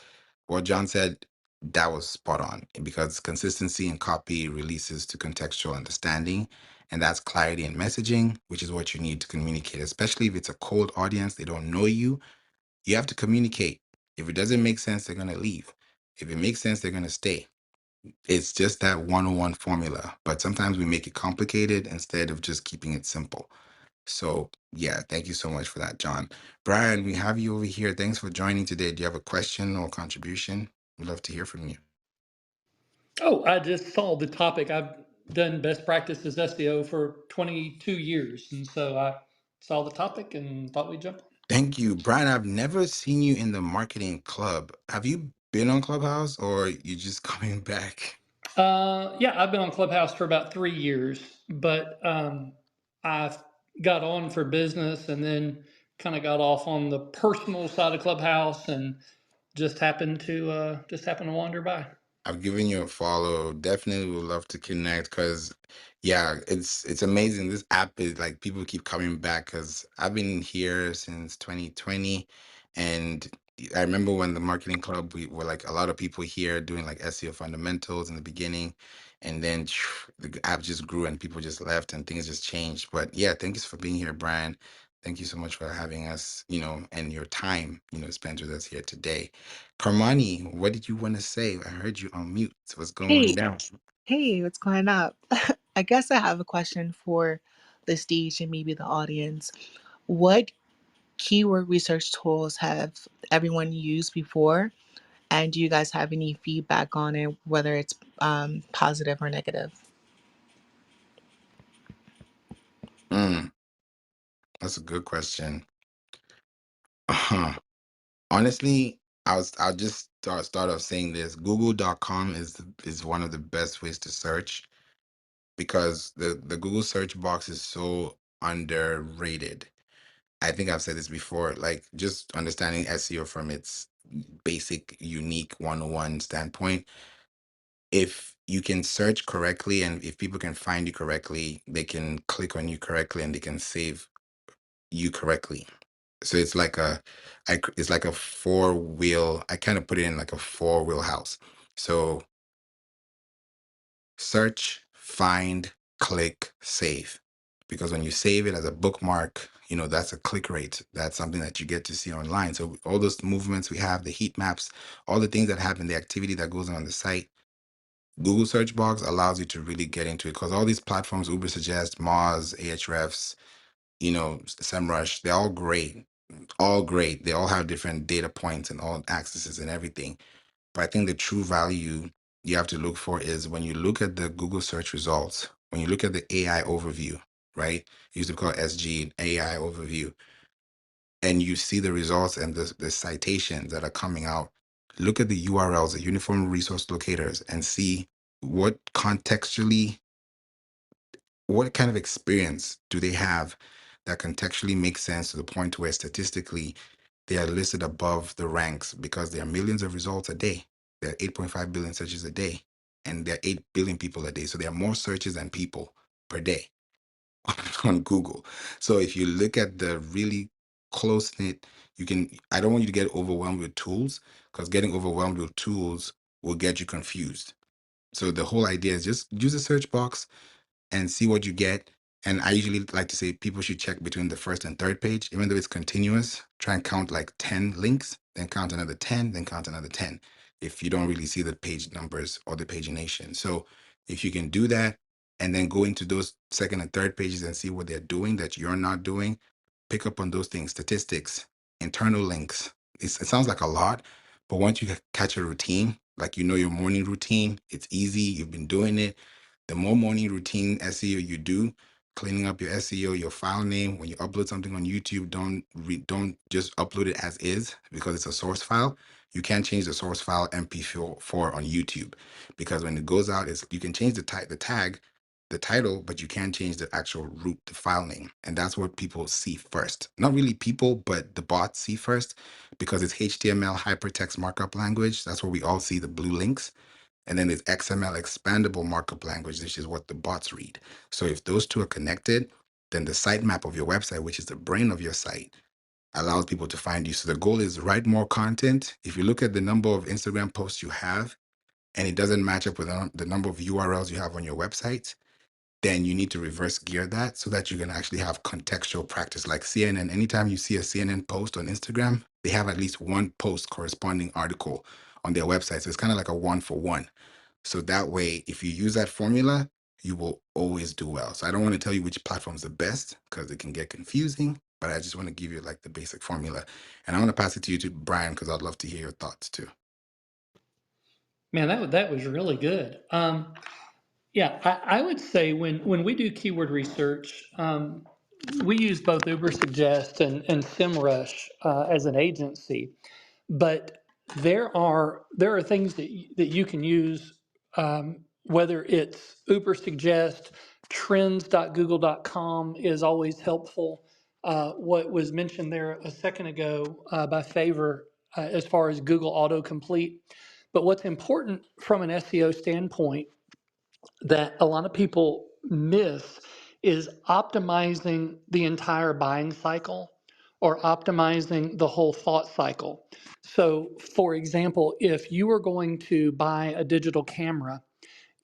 what John said, that was spot on, because consistency in copy releases to contextual understanding, and that's clarity in messaging, which is what you need to communicate, especially if it's a cold audience, they don't know you. You have to communicate. If it doesn't make sense, they're going to leave. If it makes sense, they're going to stay. It's just that 101 formula, but sometimes we make it complicated instead of just keeping it simple. So, yeah, thank you so much for that, John. Brian, we have you over here. Thanks for joining today. Do you have a question or contribution? We'd love to hear from you. Oh, I just saw the topic. I've done best practices SEO for 22 years. And so I saw the topic and thought we'd jump Thank you, Brian. I've never seen you in the marketing club. Have you been on Clubhouse, or you just coming back? on. Yeah, I've been on Clubhouse for about 3 years, but I got on for business and then kind of got off on the personal side of Clubhouse and just happened to wander by. I've given you a follow. Definitely would love to connect because, yeah, it's amazing. This app is like people keep coming back because I've been here since 2020, and I remember when the marketing club we were like a lot of people here doing like SEO fundamentals in the beginning, and then the app just grew and people just left and things just changed. But yeah, thank you for being here, Brian. Thank you so much for having us, and your time, spent with us here today. Carmani, what did you want to say? I heard you on mute. So what's going Hey, down? hey, what's going up? I guess I have a question for the stage and maybe the audience. What keyword research tools have everyone used before? And do you guys have any feedback on it, whether it's positive or negative? Mm, that's a good question. Uh-huh. Honestly, I'll just start off saying this. Google.com is one of the best ways to search because the Google search box is so underrated. I think I've said this before, like just understanding SEO from its basic, unique 101 standpoint. If you can search correctly and if people can find you correctly, they can click on you correctly and they can save you correctly. So it's like it's like a four wheel. I kind of put it in like a four-wheel house. So search, find, click, save. Because when you save it as a bookmark, that's a click rate. That's something that you get to see online. So all those movements we have, the heat maps, all the things that happen, the activity that goes on the site, Google search box allows you to really get into it because all these platforms, Uber Suggest, Moz, Ahrefs, SEMrush, they're all great. All great. They all have different data points and all accesses and everything. But I think the true value you have to look for is when you look at the Google search results, when you look at the AI overview, right? It used to be called SG, AI overview, and you see the results and the citations that are coming out. Look at the URLs, the uniform resource locators, and see what contextually, what kind of experience do they have that contextually makes sense to the point where statistically they are listed above the ranks because there are millions of results a day. There are 8.5 billion searches a day, and there are 8 billion people a day. So there are more searches than people per day on Google. So if you look at the really close knit, I don't want you to get overwhelmed with tools because getting overwhelmed with tools will get you confused. So the whole idea is just use a search box and see what you get. And I usually like to say people should check between the first and third page, even though it's continuous. Try and count like 10 links, then count another 10, then count another 10 if you don't really see the page numbers or the pagination. So if you can do that and then go into those second and third pages and see what they're doing that you're not doing, pick up on those things, statistics, internal links. It sounds like a lot, but once you catch a routine, like your morning routine, it's easy, you've been doing it, the more morning routine SEO you do, cleaning up your SEO, your file name, when you upload something on YouTube, don't just upload it as is because it's a source file. You can't change the source file MP4 on YouTube because when it goes out, you can change the tag, the title, but you can't change the actual root, the file name. And that's what people see first. Not really people, but the bots see first because it's HTML hypertext markup language. That's where we all see the blue links. And then there's XML expandable markup language, which is what the bots read. So if those two are connected, then the sitemap of your website, which is the brain of your site, allows people to find you. So the goal is write more content. If you look at the number of Instagram posts you have and it doesn't match up with the number of URLs you have on your website, then you need to reverse gear that so that you can actually have contextual practice. Like CNN, anytime you see a CNN post on Instagram, they have at least one post corresponding article on their website. So it's kind of like a one for one. So that way, if you use that formula, you will always do well. So I don't want to tell you which platform's the best because it can get confusing, but I just want to give you like the basic formula. And I want to pass it to you to Brian because I'd love to hear your thoughts too. Man, that was really good. Yeah, I would say when we do keyword research, we use both Ubersuggest and SEMrush as an agency, but there are things that you can use, whether it's Ubersuggest, trends.google.com is always helpful. What was mentioned there a second ago by Favor as far as Google autocomplete. But what's important from an SEO standpoint that a lot of people miss is optimizing the entire buying cycle or optimizing the whole thought cycle. So, for example, if you were going to buy a digital camera,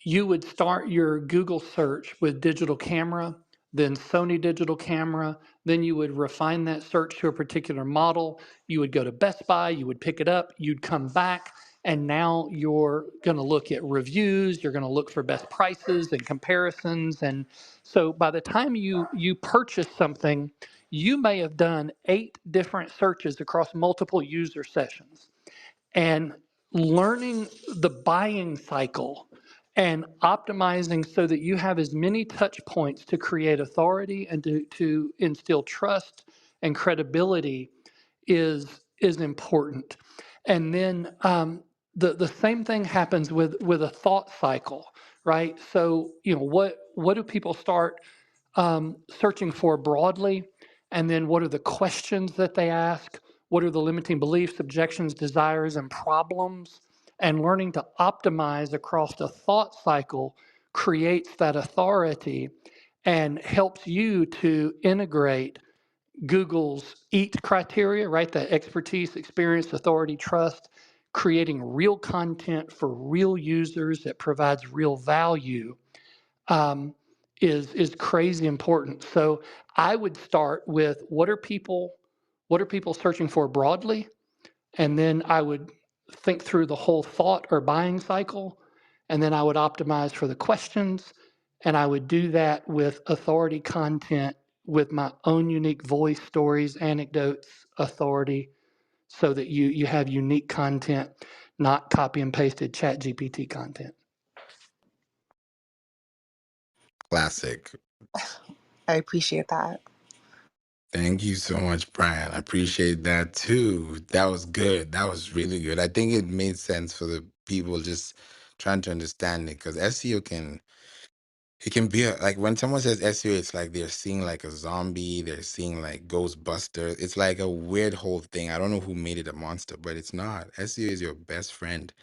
you would start your Google search with digital camera, then Sony digital camera, then you would refine that search to a particular model. You would go to Best Buy, you would pick it up, you'd come back, and now you're going to look at reviews, you're going to look for best prices and comparisons. And so by the time you purchase something, you may have done 8 different searches across multiple user sessions, and learning the buying cycle and optimizing so that you have as many touch points to create authority and to instill trust and credibility is important. And then the same thing happens with a thought cycle, right? So what do people start searching for broadly, and then what are the questions that they ask? What are the limiting beliefs, objections, desires, and problems? And learning to optimize across the thought cycle creates that authority and helps you to integrate Google's EAT criteria, right? The expertise, experience, authority, trust, creating real content for real users that provides real value, um, is crazy important. So I would start with what are people searching for broadly, and then I would think through the whole thought or buying cycle, and then I would optimize for the questions, and I would do that with authority content with my own unique voice, stories, anecdotes, authority, so that you have unique content, not copy and pasted chat GPT content. Classic. I appreciate that. Thank you so much, Brian. I appreciate that too. That was good. That was really good. I think it made sense for the people just trying to understand it, because SEO it can be like when someone says SEO, it's like they're seeing like a zombie, they're seeing like Ghostbusters. It's like a weird whole thing. I don't know who made it a monster, but it's not. SEO is your best friend.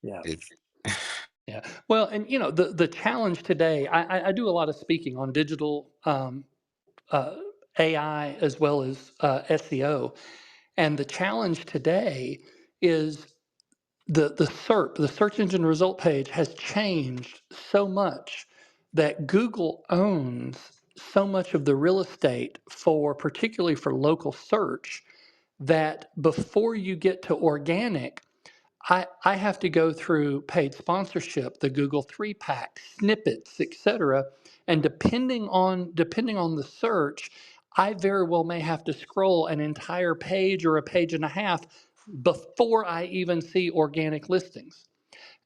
Yeah. It's Yeah. Well, and the challenge today, I do a lot of speaking on digital uh, AI as well as SEO, and the challenge today is the SERP, the search engine result page, has changed so much that Google owns so much of the real estate for particularly for local search, that before you get to organic, I have to go through paid sponsorship, the Google 3-pack, snippets, etc. And depending on the search, I very well may have to scroll an entire page or a page and a half before I even see organic listings.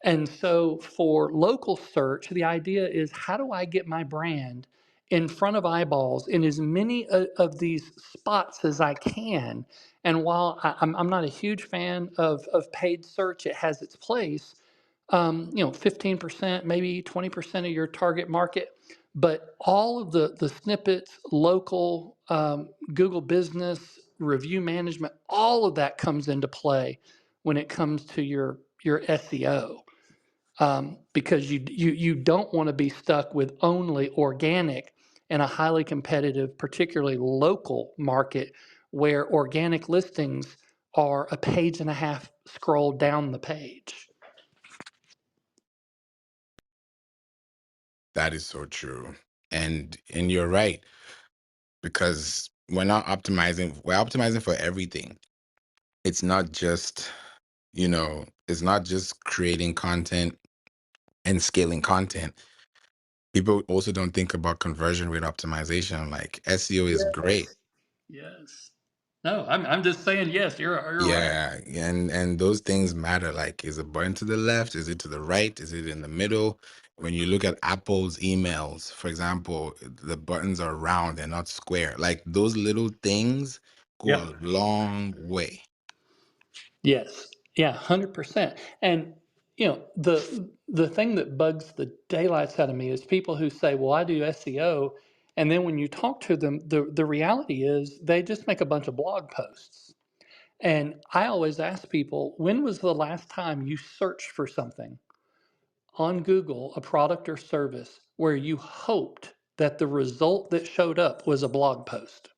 And so for local search, the idea is, how do I get my brand in front of eyeballs in as many of these spots as I can? And while I'm not a huge fan of paid search, it has its place. 15%, maybe 20% of your target market, but all of the snippets, local, Google Business, review management, all of that comes into play when it comes to your SEO, because you don't want to be stuck with only organic in a highly competitive, particularly local market, where organic listings are a page and a half scroll down the page. that is so true. And you're right, because we're optimizing for everything. It's not just, it's not just creating content and scaling content. People also don't think about conversion rate optimization. Like SEO is great. Yes. Yes. No, I'm just saying yes. You're right. Yeah, and those things matter. Like, is a button to the left? Is it to the right? Is it in the middle? When you look at Apple's emails, for example, the buttons are round and not square. Like those little things go Yep. a long way. Yes. Yeah. 100%. And the thing that bugs the daylights out of me is people who say, "Well, I do SEO," and then when you talk to them, the reality is they just make a bunch of blog posts. And I always ask people, when was the last time you searched for something on Google, a product or service, where you hoped that the result that showed up was a blog post?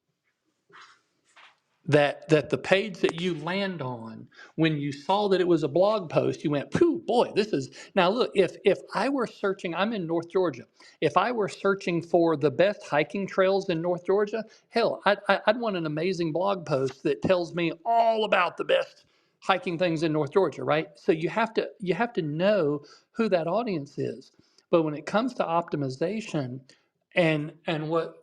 That the page that you land on, when you saw that it was a blog post, you went, "Phew, boy, this is." Now look, if I were searching, I'm in North Georgia. If I were searching for the best hiking trails in North Georgia, hell, I'd want an amazing blog post that tells me all about the best hiking things in North Georgia, right? So you have to know who that audience is. But when it comes to optimization, and what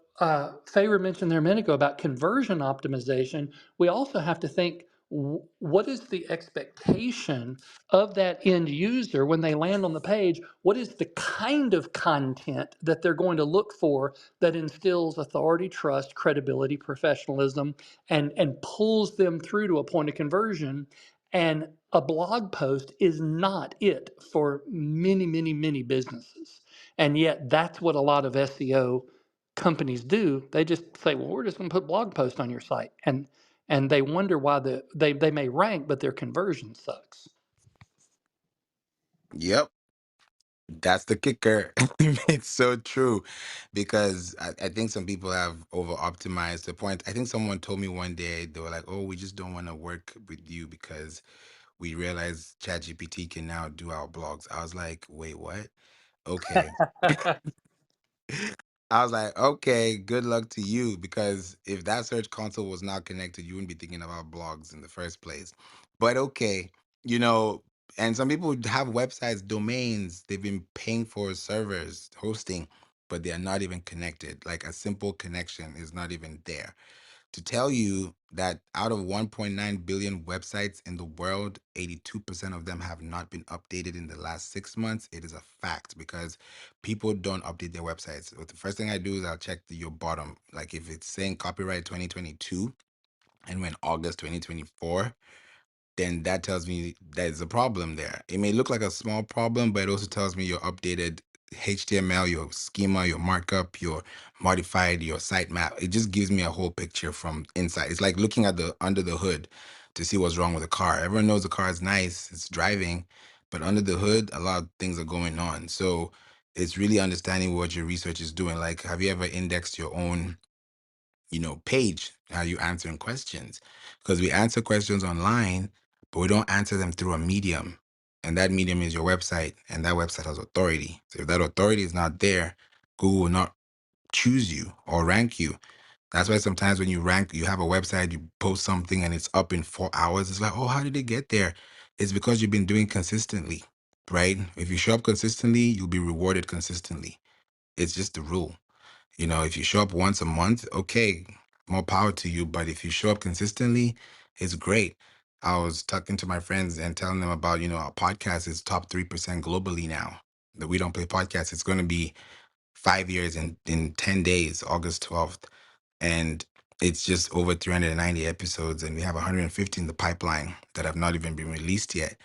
Favor mentioned there a minute ago about conversion optimization, we also have to think, what is the expectation of that end user when they land on the page? What is the kind of content that they're going to look for that instills authority, trust, credibility, professionalism, and pulls them through to a point of conversion? And a blog post is not it for many, many, many businesses. And yet, that's what a lot of SEO companies do. They just say, well, we're just going to put blog posts on your site. And they wonder why they may rank, but their conversion sucks. Yep. That's the kicker. It's so true because I think some people have over optimized the point. I think someone told me one day, they were like, oh, we just don't want to work with you because we realize ChatGPT can now do our blogs. I was like, wait, what? Okay. I was like, okay, good luck to you, because if that search console was not connected, you wouldn't be thinking about blogs in the first place. But okay, you know, and some people have websites, domains, they've been paying for servers, hosting, but they are not even connected. Like a simple connection is not even there to tell you that out of 1.9 billion websites in the world, 82% of them have not been updated in the last 6 months. It is a fact because people don't update their websites. So the first thing I do is I'll check your bottom. Like if it's saying copyright 2022 and we're in August 2024, then that tells me there's a problem there. It may look like a small problem, but it also tells me your updated HTML, your schema, your markup, your modified, your sitemap. It just gives me a whole picture from inside. It's like looking at the under the hood to see what's wrong with the car. Everyone knows the car is nice, it's driving, but under the hood, a lot of things are going on. So it's really understanding what your research is doing. Like, have you ever indexed your own page? Are you answering questions? Because we answer questions online, but we don't answer them through a medium. And that medium is your website, and that website has authority. So if that authority is not there, Google will not choose you or rank you. That's why sometimes when you rank, you have a website, you post something and it's up in 4 hours. It's like, oh, how did it get there? It's because you've been doing consistently, right? If you show up consistently, you'll be rewarded consistently. It's just the rule. If you show up once a month, okay, more power to you. But if you show up consistently, it's great. I was talking to my friends and telling them about, our podcast is top 3% globally now. The We Don't Play podcast. It's going to be 5 years in 10 days, August 12th. And it's just over 390 episodes. And we have 150 in the pipeline that have not even been released yet.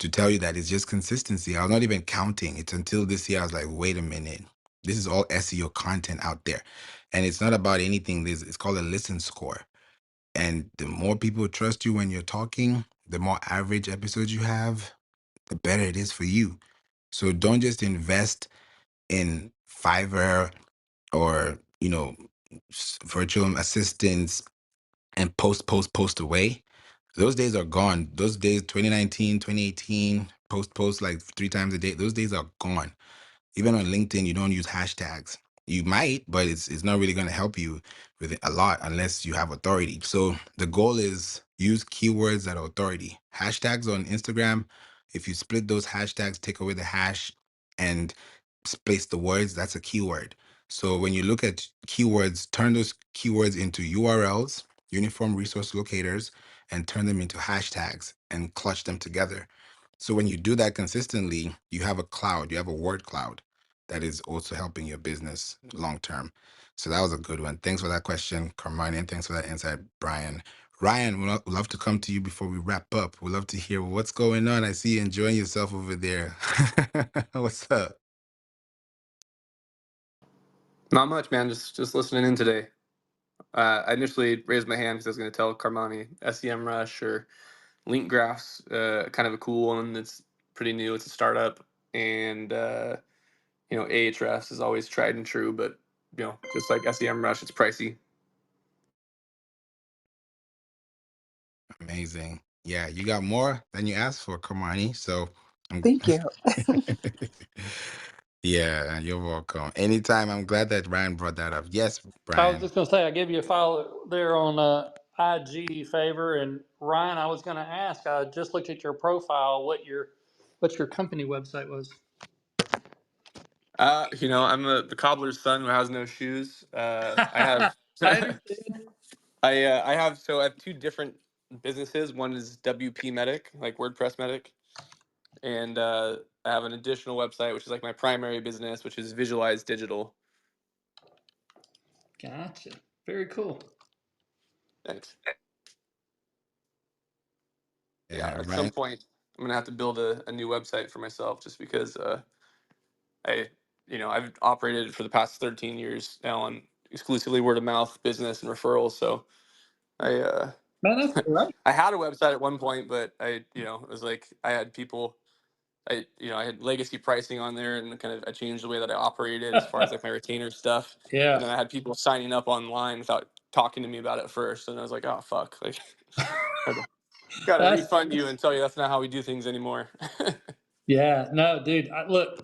To tell you that it's just consistency. I was not even counting. It's until this year I was like, wait a minute. This is all SEO content out there. And it's not about anything. It's called a listen score. And the more people trust you when you're talking, the more average episodes you have, the better it is for you. So don't just invest in Fiverr or, virtual assistants and post away. Those days are gone. Those days, 2019, 2018, post like 3 times a day, those days are gone. Even on LinkedIn, you don't use hashtags. You might, but it's not really going to help you with it a lot unless you have authority. So the goal is use keywords that are authority. Hashtags on Instagram, if you split those hashtags, take away the hash and place the words, that's a keyword. So when you look at keywords, turn those keywords into URLs, uniform resource locators, and turn them into hashtags and clutch them together. So when you do that consistently, you have a cloud, you have a word cloud that is also helping your business long term. So that was a good one. Thanks for that question, Carmine, and thanks for that insight, Brian. Ryan, we'd love to come to you before we wrap up. We'd love to hear what's going on. I see you enjoying yourself over there. What's up? Not much, man. Just listening in today. I initially raised my hand because I was going to tell Carmani SEMrush or Link Graphs, kind of a cool one that's pretty new. It's a startup, and Ahrefs is always tried and true, but just like SEMrush, it's pricey. Amazing. Yeah, you got more than you asked for, Kamani. So I'm Thank you. yeah, you're welcome. Anytime. I'm glad that Brian brought that up. Yes, I was Brian. just going to say, I gave you a follow there on IG Favor, and Ryan, I was going to ask. I just looked at your profile. What your company website was? I'm the cobbler's son who has no shoes. I have, I understand. I have two different businesses. One is WP Medic, like WordPress Medic, and I have an additional website which is like my primary business, which is Visualize Digital. Gotcha. Very cool. Thanks. Yeah, Yeah, at some Brian. point I'm gonna have to build a new website for myself, just because I I've operated for the past 13 years now on exclusively word of mouth business and referrals. So I Man, that's great. I had a website at one point, but it was like I had people. I had legacy pricing on there, and kind of I changed the way that I operated as far as like my retainer stuff. Yeah. And then I had people signing up online without talking to me about it first, and I was like, oh fuck, like got to That's refund you and tell you that's not how we do things anymore. Yeah, no, dude. Look,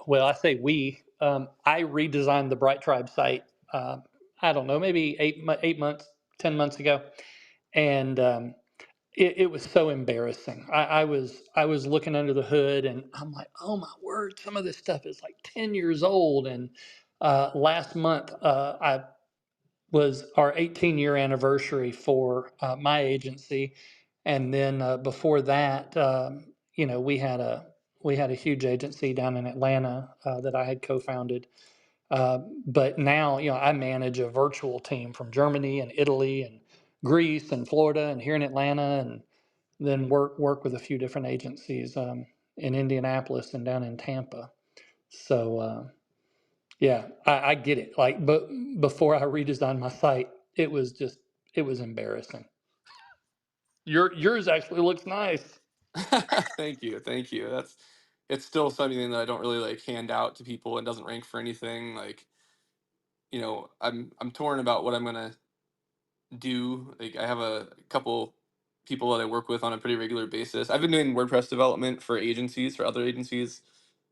well, I say we. I redesigned the Bright Tribe site. I don't know, maybe 8 months, 10 months ago, and it was so embarrassing. I was looking under the hood, and I'm like, oh my word, some of this stuff is like 10 years old. And last month, I was our 18-year anniversary for my agency, and then before that, we had a huge agency down in Atlanta that I had co-founded. But now, I manage a virtual team from Germany and Italy and Greece and Florida and here in Atlanta, and then work with a few different agencies in Indianapolis and down in Tampa. So. Yeah, I get it. Like, but before I redesigned my site, it was embarrassing. Yours actually looks nice. Thank you, thank you. It's still something that I don't really like hand out to people and doesn't rank for anything. Like, I'm torn about what I'm gonna do. Like, I have a couple people that I work with on a pretty regular basis. I've been doing WordPress development for agencies, for other agencies,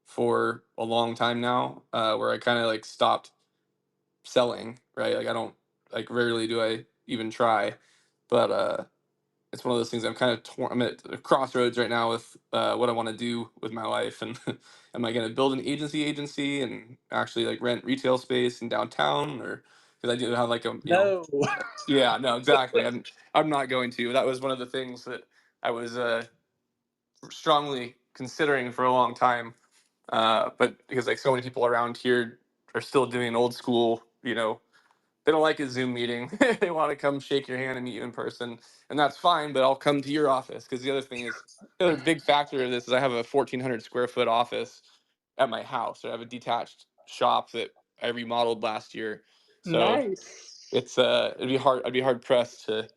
for a long time now. Where I kind of like stopped selling, right? Like, I don't, like, rarely do I even try, but it's one of those things. I'm kind of torn. I'm at a crossroads right now with what I want to do with my life, and am I going to build an agency and actually like rent retail space in downtown, or because I do have like No. yeah, no, exactly. I'm not going to. That was one of the things that I was strongly considering for a long time, but because like so many people around here are still doing old school, they don't like a Zoom meeting. They want to come shake your hand and meet you in person, and that's fine. But I'll come to your office, because the other thing is, the other big factor of this is I have a 1,400 square foot office at my house. I have a detached shop that I remodeled last year, so Nice. it's it'd be hard. I'd be hard pressed to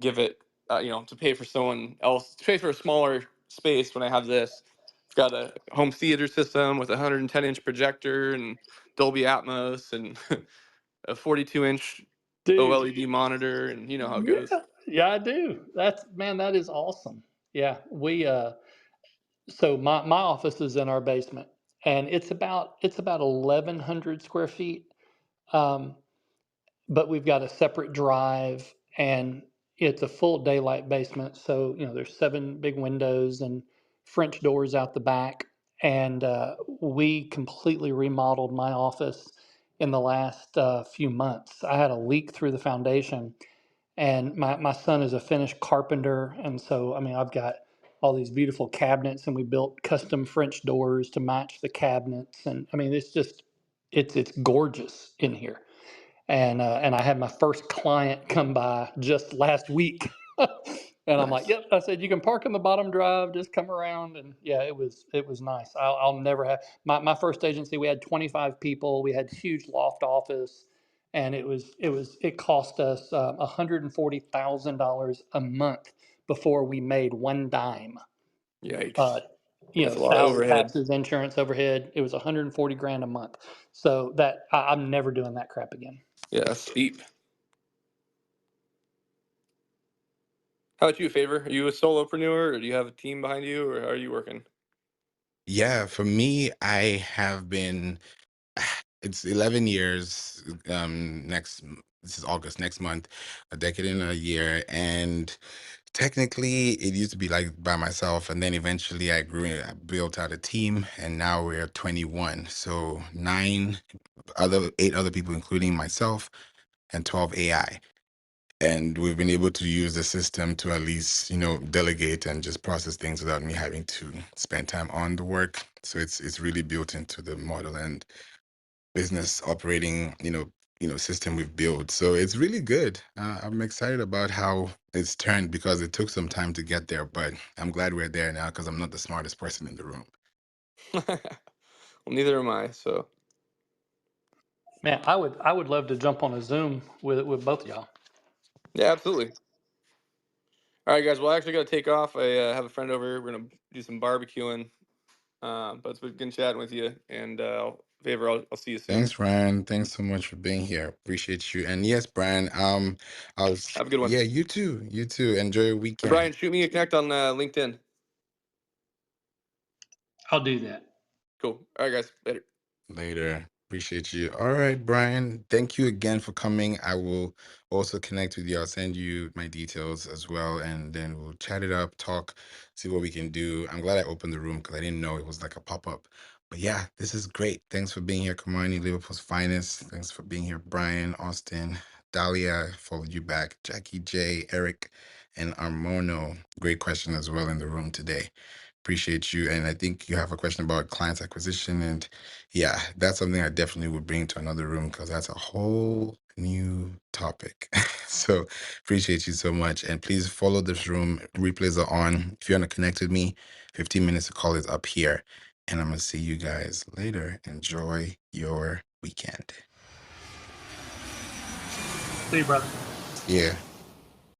give it, to pay for someone else to pay for a smaller space when I have this. It's got a home theater system with a 110-inch projector and Dolby Atmos and a 42-inch Dude. OLED monitor, and you know how it Yeah. goes. Yeah, I do. That is awesome. Yeah, we so my office is in our basement, and it's about 1,100 square feet. Um, but we've got a separate drive, and it's a full daylight basement. So, there's 7 big windows and French doors out the back. And we completely remodeled my office in the last few months. I had a leak through the foundation, and my son is a finished carpenter. And so, I mean, I've got all these beautiful cabinets, and we built custom French doors to match the cabinets. And I mean, it's gorgeous in here. And I had my first client come by just last week, and I'm like, Nice. "Yep." I said, "You can park in the bottom drive. Just come around." And yeah, it was nice. I'll never have my first agency. We had 25 people. We had huge loft office, and it cost us $140,000 a month before we made one dime. Uh, Yikes. you That's know, a lot of salary, overhead. taxes, insurance, overhead. It was 140 grand a month. So that I'm never doing that crap again. Yeah, that's steep. How about you, Favor? Are you a solopreneur, or do you have a team behind you, or how are you working? Yeah, for me, I have been, it's 11 years. This is August, next month, a decade and a year. And technically, it used to be like by myself. And then eventually I built out a team, and now we're 21. So eight other people, including myself, and 12 AI. And we've been able to use the system to at least, delegate and just process things without me having to spend time on the work. So it's really built into the model and business operating, system we've built. So it's really good. I'm excited about how it's turned because it took some time to get there, but I'm glad we're there now because I'm not the smartest person in the room. Well, neither am I. So Man, I would love to jump on a Zoom with both of y'all. yeah, absolutely. All right, guys. Well, I actually got to take off. I have a friend over. We're gonna do some barbecuing. But it's been good chatting with you. And Favor, I'll see you soon. Thanks, Ryan. Thanks so much for being here. Appreciate you. And yes, Brian, Have a good one. yeah, you too. You too. Enjoy your And weekend. Brian, shoot me a connect on LinkedIn. I'll do that. Cool. All right, guys. Later. Later. Appreciate you. All right, Brian. Thank you again for coming. I will also connect with you. I'll send you my details as well, and then we'll chat it up, talk, see what we can do. I'm glad I opened the room because I didn't know it was like a pop-up. But yeah, this is great. Thanks for being here, Kamani, Liverpool's finest. Thanks for being here, Brian, Austin, Dahlia. I followed you back, Jackie J, Eric, and Armono. Great question as well in the room today. Appreciate you. And I think you have a question about clients acquisition. And yeah, that's something I definitely would bring to another room because that's a whole new topic. So appreciate you so much. And please follow this room. Replays are on. If you want to connect with me, 15 minutes to call is up here. And I'm going to see you guys later. Enjoy your weekend. See you, brother. Yeah.